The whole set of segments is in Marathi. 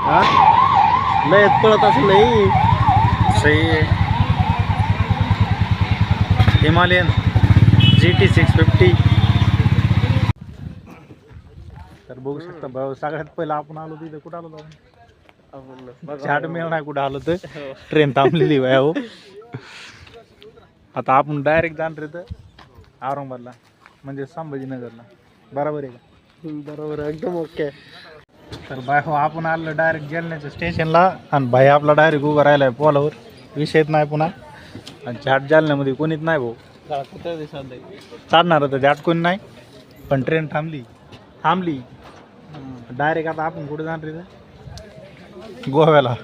हा नाही पळत असं नाही. सही आहे. Himalayan GT 650. तर बघू शकता भाऊ, सगळ्यात पहिला आपण आलो तिथे कुठं आलो आपण झाड मिळ नाही कुठं आलो तर ट्रेन थांबलेली बाय हो. आता आपण डायरेक्ट जाणार तर औरंगाबादला, म्हणजे संभाजीनगरला. बरोबर आहे का? बरोबर एकदम ओके. तर बाय हो, आपण आलो डायरेक्ट जालन्याच्या स्टेशनला आणि भाई आपला डायरेक्ट उभा राहिलाय पोलावर. विषयच नाही पुन्हा. आणि झाट जालन्यामध्ये कोणीच नाही भाऊ. चढणार होतं झाट कोणी नाही, पण ट्रेन थांबली. डायरेक्ट आता आपण कुठे जाणार रे? गोव्याला.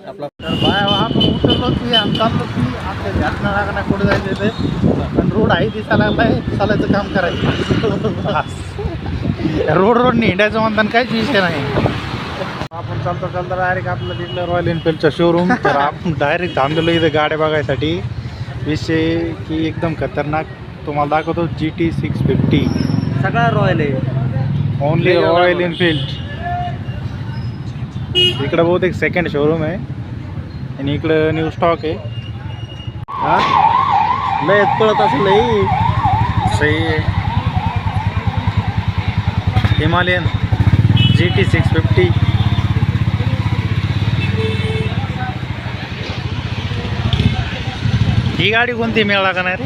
आपला तर बाय आपण उतरलो की आणि चाललो की आपल्या झाटणं लागणार कुठे जायचं ते, पण रोड आहे दिसायला लागलाय, चालायचं काम करायचं. रोडने हिंडायचं म्हणताना काहीच विषय नाही. आपण चालता डायरेक्ट आपलं तिथलं रॉयल एनफिल्डचं शोरूम. तर आपण डायरेक्ट थांबलेलो इथे गाड्या बघायसाठी. विषय की एकदम खतरनाक तुम्हाला दाखवतो. GT 650 सगळा रॉयल आहे. Only royal Enfield. इकडं बहुतेक सेकंड शोरूम आहे आणि इकडं न्यू स्टॉक आहे. हा नाही पळत असं नाही. सही आहे. Himalayan GT 650. ही गाडी कोणती मिळाला का नाही रे?